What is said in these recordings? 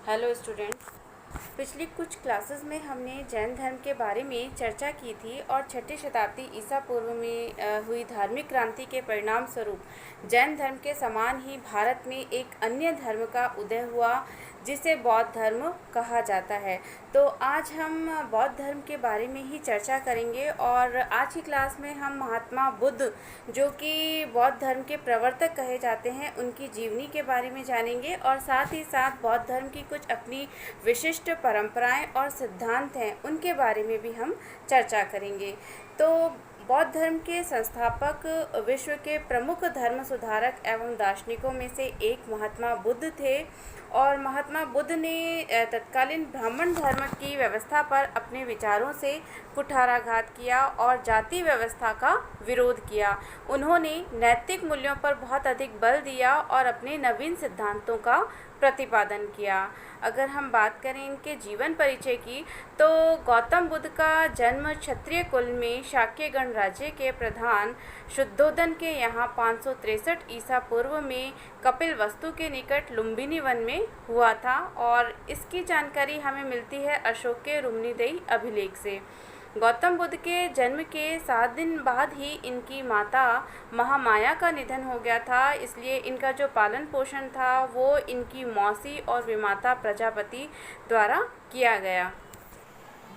Hello student. पिछली कुछ classes में हमने जैन धर्म के बारे में चर्चा की थी और छठी शताब्दी ईसा पूर्व में हुई धार्मिक क्रांति के परिणाम स्वरूप जैन धर्म के समान ही भारत में एक अन्य धर्म का उदय हुआ जिसे बौद्ध धर्म कहा जाता है। तो आज हम बौद्ध धर्म के बारे में ही चर्चा करेंगे और आज की क्लास में हम महात्मा बुद्ध जो कि बौद्ध धर्म के प्रवर्तक कहे जाते हैं उनकी जीवनी के बारे में जानेंगे और साथ ही साथ बौद्ध धर्म की कुछ अपनी विशिष्ट परंपराएं और सिद्धांत हैं उनके बारे में भी हम चर्चा करेंगे। तो बौद्ध धर्म के संस्थापक विश्व के प्रमुख धर्म सुधारक एवं दार्शनिकों में से एक महात्मा बुद्ध थे और महात्मा बुद्ध ने तत्कालीन ब्राह्मण धर्म की व्यवस्था पर अपने विचारों से कुठाराघात किया और जाति व्यवस्था का विरोध किया। उन्होंने नैतिक मूल्यों पर बहुत अधिक बल दिया और अपने नवीन सिद्धांतों का प्रतिपादन किया। अगर हम बात करें इनके जीवन परिचय की तो गौतम बुद्ध का जन्म क्षत्रिय कुल में शाक्य गणराज्य के प्रधान शुद्धोदन के यहाँ 563 ईसा पूर्व में कपिल वस्तु के निकट लुम्बिनी वन में हुआ था और इसकी जानकारी हमें मिलती है अशोक के रुम्नीदेही अभिलेख से। गौतम बुद्ध के जन्म के 7 दिन बाद ही इनकी माता महामाया का निधन हो गया था, इसलिए इनका जो पालन पोषण था वो इनकी मौसी और विमाता प्रजापति द्वारा किया गया।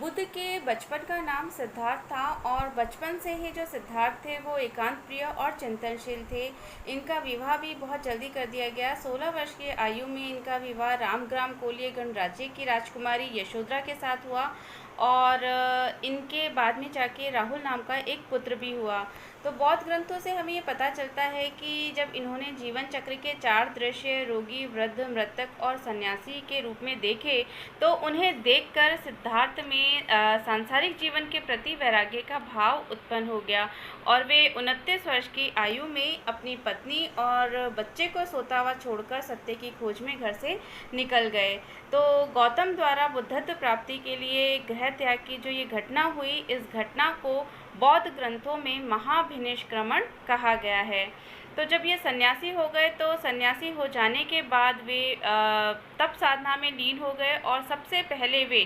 बुद्ध के बचपन का नाम सिद्धार्थ था और बचपन से ही जो सिद्धार्थ थे वो एकांत प्रिय और चिंतनशील थे। इनका विवाह भी बहुत जल्दी कर दिया गया। 16 वर्ष की आयु में इनका विवाह रामग्राम कोलिय गणराज्य की राजकुमारी यशोधरा के साथ हुआ और इनके बाद में जाके राहुल नाम का एक पुत्र भी हुआ। तो बौद्ध ग्रंथों से हमें ये पता चलता है कि जब इन्होंने जीवन चक्र के 4 दृश्य रोगी, वृद्ध, मृतक और सन्यासी के रूप में देखे तो उन्हें देखकर सिद्धार्थ में सांसारिक जीवन के प्रति वैराग्य का भाव उत्पन्न हो गया और वे 29 वर्ष की आयु में अपनी पत्नी और बच्चे को सोता हुआ छोड़कर सत्य की खोज में घर से निकल गए। तो गौतम द्वारा बुद्धत्व प्राप्ति के लिए गृह त्याग की जो ये घटना हुई, इस घटना को बौद्ध ग्रंथों में महाभिनिष्क्रमण कहा गया है। तो जब ये सन्यासी हो गए तो सन्यासी हो जाने के बाद वे तप साधना में लीन हो गए और सबसे पहले वे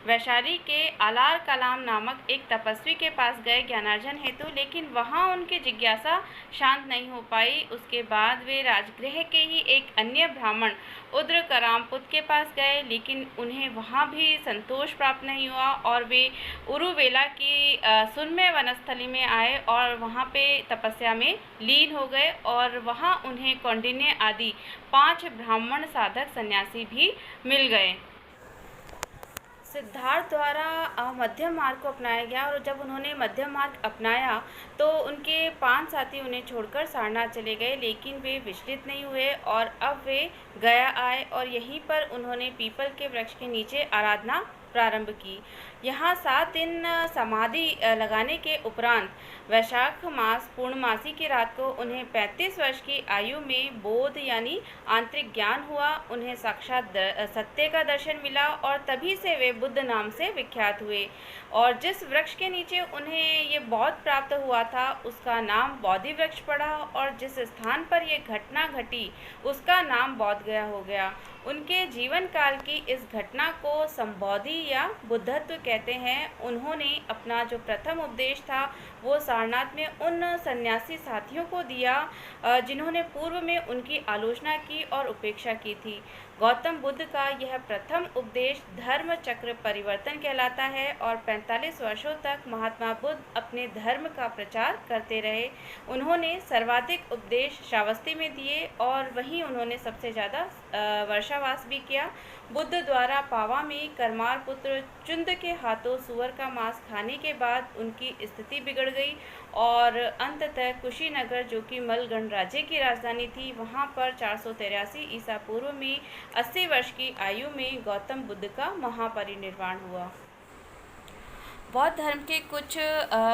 वैशाली के आलार कलाम नामक एक तपस्वी के पास गए ज्ञानार्जन हेतु, लेकिन वहाँ उनकी जिज्ञासा शांत नहीं हो पाई। उसके बाद वे राजगृह के ही एक अन्य ब्राह्मण उद्र करामपुत के पास गए, लेकिन उन्हें वहाँ भी संतोष प्राप्त नहीं हुआ और वे उरुवेला की सुरम्य वनस्थली में आए और वहाँ पे तपस्या में लीन हो गए और वहाँ उन्हें कौंडिन्य आदि 5 ब्राह्मण साधक सन्यासी भी मिल गए। सिद्धार्थ द्वारा मध्यम मार्ग को अपनाया गया और जब उन्होंने मध्यम मार्ग अपनाया तो उनके 5 साथी उन्हें छोड़कर सारनाथ चले गए, लेकिन वे विचलित नहीं हुए और अब वे गया आए और यहीं पर उन्होंने पीपल के वृक्ष के नीचे आराधना प्रारंभ की। यहाँ 7 दिन समाधि लगाने के उपरांत वैशाख मास पूर्णमासी की रात को उन्हें 35 वर्ष की आयु में बोध यानी आंतरिक ज्ञान हुआ। उन्हें साक्षात सत्य का दर्शन मिला और तभी से वे बुद्ध नाम से विख्यात हुए और जिस वृक्ष के नीचे उन्हें ये बौद्ध प्राप्त हुआ था उसका नाम बोधि वृक्ष पड़ा और जिस स्थान पर ये घटना घटी उसका नाम बोध गया हो गया। उनके जीवन काल की इस घटना को संबोधि या बुद्धत्व कहते हैं। उन्होंने अपना जो प्रथम उपदेश था वो सारनाथ में उन सन्यासी साथियों को दिया जिन्होंने पूर्व में उनकी आलोचना की और उपेक्षा की थी। गौतम बुद्ध का यह प्रथम उपदेश धर्म चक्र परिवर्तन कहलाता है और 45 वर्षों तक महात्मा बुद्ध अपने धर्म का प्रचार करते रहे। उन्होंने सर्वाधिक उपदेश श्रावस्ती में दिए और वहीं उन्होंने सबसे ज़्यादा वर्षावास भी किया। बुद्ध द्वारा पावा में करमार पुत्र चुंद के हाथों सुअर का मांस खाने के बाद उनकी स्थिति बिगड़ गई और अंततः कुशीनगर जो कि मल गणराज्य की राजधानी थी वहाँ पर 483 ईसा पूर्व में 80 वर्ष की आयु में गौतम बुद्ध का महापरिनिर्वाण हुआ। बौद्ध धर्म के कुछ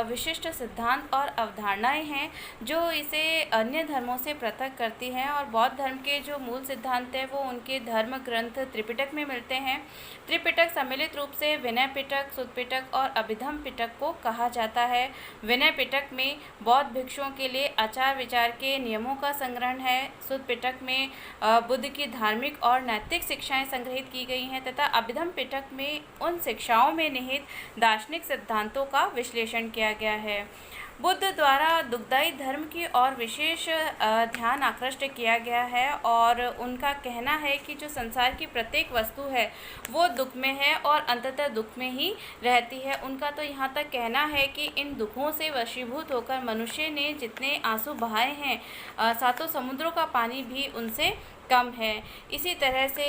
विशिष्ट सिद्धांत और अवधारणाएं हैं जो इसे अन्य धर्मों से पृथक करती हैं। और बौद्ध धर्म के जो मूल सिद्धांत हैं वो उनके धर्म ग्रंथ त्रिपिटक में मिलते हैं। त्रिपिटक सम्मिलित रूप से विनय पिटक, सुत्त पिटक और अभिधम्म पिटक को कहा जाता है। विनय पिटक में बौद्ध भिक्षुओं के लिए आचार विचार के नियमों का संग्रहण है। सुत्त पिटक में बुद्ध की धार्मिक और नैतिक शिक्षाएं संग्रहित की गई हैं तथा अभिधम्म पिटक में उन शिक्षाओं में निहित दार्शनिक सिद्धांतों का विश्लेषण किया गया है। बुद्ध द्वारा दुखदायी धर्म की ओर विशेष ध्यान आकृष्ट किया गया है और उनका कहना है कि जो संसार की प्रत्येक वस्तु है वो दुख में है और अंततः दुख में ही रहती है। उनका तो यहाँ तक कहना है कि इन दुखों से वशीभूत होकर मनुष्य ने जितने आंसू बहाए हैं, सातों समुद्रों का पानी भी उनसे कम है। इसी तरह से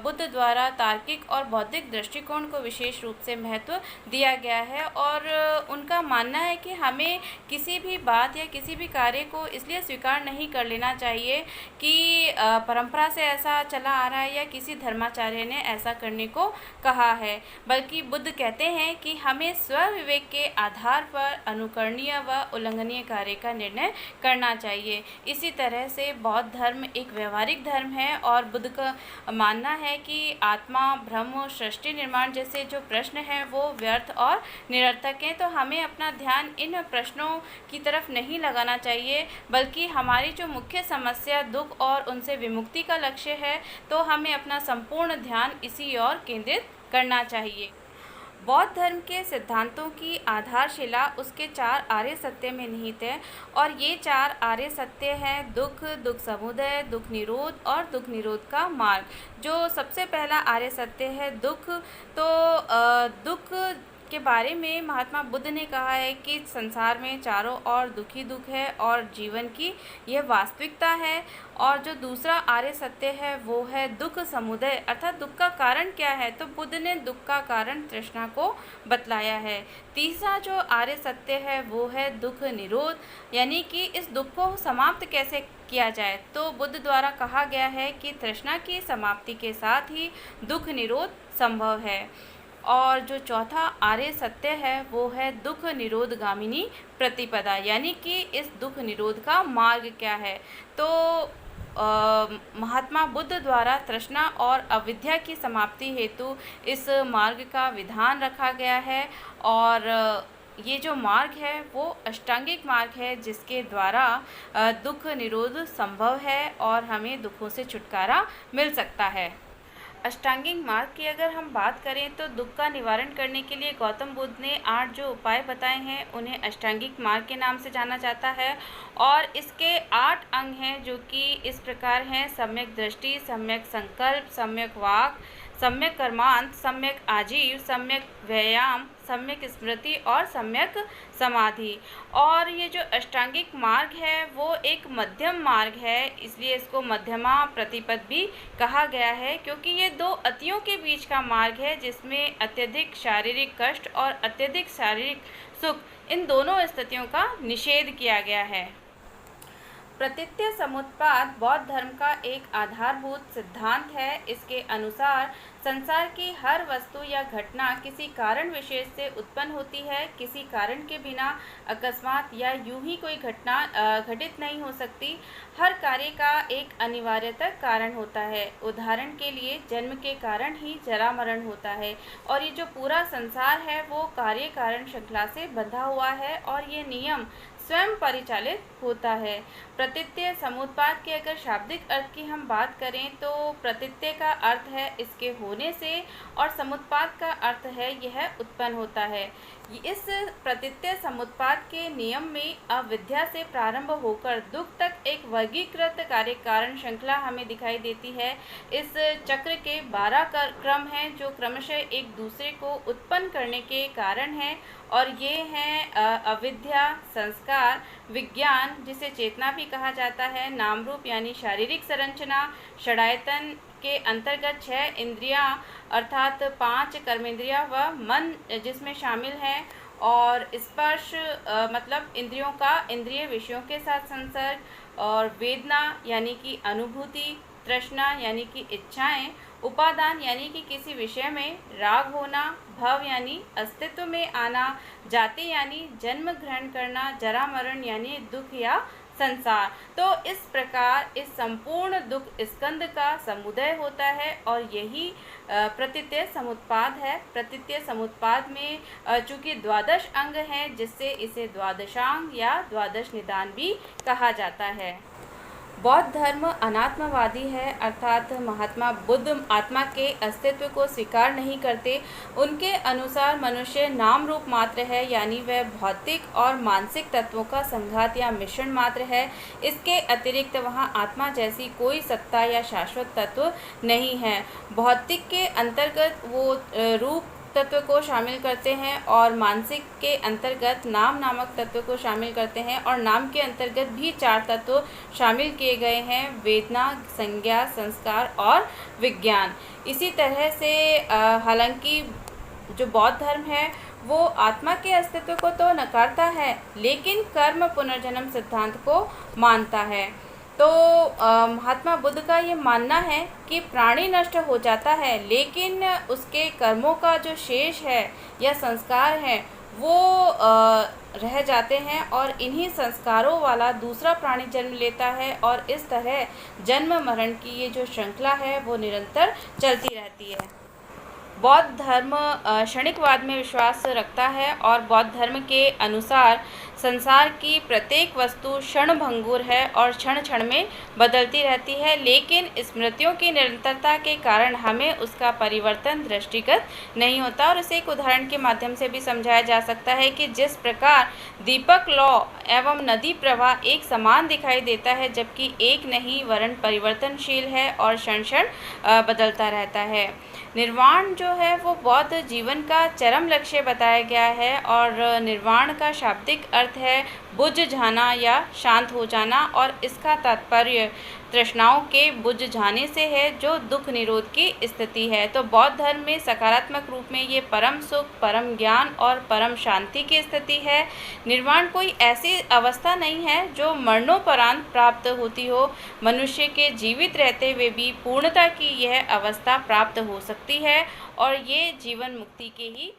बुद्ध द्वारा तार्किक और बौद्धिक दृष्टिकोण को विशेष रूप से महत्व दिया गया है और उनका मानना है कि हमें किसी भी बात या किसी भी कार्य को इसलिए स्वीकार नहीं कर लेना चाहिए कि परंपरा से ऐसा चला आ रहा है या किसी धर्माचार्य ने ऐसा करने को कहा है, बल्कि बुद्ध कहते हैं कि हमें स्व विवेक के आधार पर अनुकरणीय व उल्लंघनीय कार्य का निर्णय करना चाहिए। इसी तरह से बौद्ध धर्म एक व्यवहारिक धर्म है और बुद्ध का मानना है कि आत्मा, ब्रह्म, सृष्टि निर्माण जैसे जो प्रश्न हैं वो व्यर्थ और निरर्थक हैं। तो हमें अपना ध्यान इन प्रश्नों की तरफ नहीं लगाना चाहिए, बल्कि हमारी जो मुख्य समस्या दुख और उनसे विमुक्ति का लक्ष्य है, तो हमें अपना संपूर्ण ध्यान इसी ओर केंद्रित करना चाहिए। बौद्ध धर्म के सिद्धांतों की आधारशिला उसके 4 आर्य सत्य में निहित है और ये 4 आर्य सत्य हैं दुख, दुख समुदय, दुख निरोध और दुख निरोध का मार्ग। जो सबसे पहला आर्य सत्य है दुख, तो दुख के बारे में महात्मा बुद्ध ने कहा है कि संसार में चारों ओर दुख ही दुख है और जीवन की यह वास्तविकता है। और जो दूसरा आर्य सत्य है वो है दुख समुदय, अर्थात दुख का कारण क्या है, तो बुद्ध ने दुख का कारण तृष्णा को बतलाया है। तीसरा जो आर्य सत्य है वो है दुख निरोध, यानी कि इस दुख को समाप्त कैसे किया जाए, तो बुद्ध द्वारा कहा गया है कि तृष्णा की समाप्ति के साथ ही दुख निरोध संभव है। और जो चौथा आर्य सत्य है वो है दुख निरोध गामिनी प्रतिपदा, यानी कि इस दुख निरोध का मार्ग क्या है, तो महात्मा बुद्ध द्वारा तृष्णा और अविद्या की समाप्ति हेतु इस मार्ग का विधान रखा गया है। और ये जो मार्ग है वो अष्टांगिक मार्ग है जिसके द्वारा दुख निरोध संभव है और हमें दुखों से छुटकारा मिल सकता है। अष्टांगिक मार्ग की अगर हम बात करें तो दुख का निवारण करने के लिए गौतम बुद्ध ने 8 जो उपाय बताए हैं उन्हें अष्टांगिक मार्ग के नाम से जाना जाता है। और इसके 8 अंग हैं जो कि इस प्रकार हैं: सम्यक दृष्टि, सम्यक संकल्प, सम्यक वाक, सम्यक कर्मांत, सम्यक आजीव, सम्यक व्यायाम, सम्यक स्मृति और सम्यक समाधि। और ये जो अष्टांगिक मार्ग है वो एक मध्यम मार्ग है, इसलिए इसको मध्यमा प्रतिपद भी कहा गया है, क्योंकि ये 2 अतियों के बीच का मार्ग है जिसमें अत्यधिक शारीरिक कष्ट और अत्यधिक शारीरिक सुख, इन दोनों स्थितियों का निषेध किया गया है। प्रतीत्य समुत्पाद बौद्ध धर्म का एक आधारभूत सिद्धांत है। इसके अनुसार संसार की हर वस्तु या घटना किसी कारण विशेष से उत्पन्न होती है, किसी कारण के बिना अकस्मात या यूं ही कोई घटना घटित नहीं हो सकती। हर कार्य का एक अनिवार्यतः कारण होता है। उदाहरण के लिए जन्म के कारण ही जरा मरण होता है और ये जो पूरा संसार है वो कार्य कारण श्रृंखला से बंधा हुआ है और ये नियम स्वयं परिचालित होता है। प्रतीत्य समुत्पाद के अगर शाब्दिक अर्थ की हम बात करें तो प्रतीत्य का अर्थ है इसके होने से और समुत्पाद का अर्थ है यह उत्पन्न होता है। इस प्रतीत्य समुत्पाद के नियम में अविद्या से प्रारंभ होकर दुख तक एक वर्गीकृत कार्य कारण श्रृंखला हमें दिखाई देती है। इस चक्र के 12 क्रम हैं जो क्रमशः एक दूसरे को उत्पन्न करने के कारण हैं और ये हैं अविद्या, संस्कार, विज्ञान जिसे चेतना भी कहा जाता है, नाम रूप यानी शारीरिक संरचना, षडायतन के अंतर्गत 6 इंद्रियां अर्थात 5 कर्मेंद्रियां व मन जिसमें शामिल हैं, और स्पर्श मतलब इंद्रियों का इंद्रिय विषयों के साथ संसर्ग, और वेदना यानी कि अनुभूति, तृष्णा यानी कि इच्छाएं उपादान यानी कि किसी विषय में राग होना, भव यानी अस्तित्व में आना, जाति यानी जन्म ग्रहण करना, जरा मरण यानी दुख या संसार। तो इस प्रकार इस संपूर्ण दुख स्कंद का समुदय होता है और यही प्रतीत्य समुत्पाद है। प्रतीत्य समुत्पाद में चूंकि द्वादश अंग हैं, जिससे इसे द्वादशांग या द्वादश निदान भी कहा जाता है। बौद्ध धर्म अनात्मवादी है, अर्थात महात्मा बुद्ध आत्मा के अस्तित्व को स्वीकार नहीं करते। उनके अनुसार मनुष्य नाम रूप मात्र है, यानी वह भौतिक और मानसिक तत्वों का संघात या मिश्रण मात्र है। इसके अतिरिक्त वहाँ आत्मा जैसी कोई सत्ता या शाश्वत तत्व नहीं है। भौतिक के अंतर्गत वो रूप तत्व को शामिल करते हैं और मानसिक के अंतर्गत नाम नामक तत्व को शामिल करते हैं, और नाम के अंतर्गत भी 4 तत्व शामिल किए गए हैं: वेदना, संज्ञा, संस्कार और विज्ञान। इसी तरह से हालांकि जो बौद्ध धर्म है वो आत्मा के अस्तित्व को तो नकारता है, लेकिन कर्म पुनर्जन्म सिद्धांत को मानता है। तो महात्मा बुद्ध का ये मानना है कि प्राणी नष्ट हो जाता है, लेकिन उसके कर्मों का जो शेष है या संस्कार है वो रह जाते हैं, और इन्हीं संस्कारों वाला दूसरा प्राणी जन्म लेता है, और इस तरह जन्म मरण की ये जो श्रृंखला है वो निरंतर चलती रहती है। बौद्ध धर्म क्षणिकवाद में विश्वास रखता है, और बौद्ध धर्म के अनुसार संसार की प्रत्येक वस्तु क्षणभंगुर है और क्षण क्षण में बदलती रहती है, लेकिन स्मृतियों की निरंतरता के कारण हमें उसका परिवर्तन दृष्टिगत नहीं होता। और इसे एक उदाहरण के माध्यम से भी समझाया जा सकता है कि जिस प्रकार दीपक लौ एवं नदी प्रवाह एक समान दिखाई देता है, जबकि एक नहीं वरन परिवर्तनशील है और क्षण क्षण बदलता रहता है। निर्वाण जो है वो बौद्ध जीवन का चरम लक्ष्य बताया गया है, और निर्वाण का शाब्दिक अर्थ है बुझ जाना या शांत हो जाना, और इसका तात्पर्य तृष्णाओं के बुझ जाने से है, जो दुख निरोध की स्थिति है। तो बौद्ध धर्म में सकारात्मक रूप में ये परम सुख, परम ज्ञान और परम शांति की स्थिति है। निर्वाण कोई ऐसी अवस्था नहीं है जो मरणोपरांत प्राप्त होती हो। मनुष्य के जीवित रहते हुए भी पूर्णता की यह अवस्था प्राप्त हो सकती है, और ये जीवन मुक्ति के ही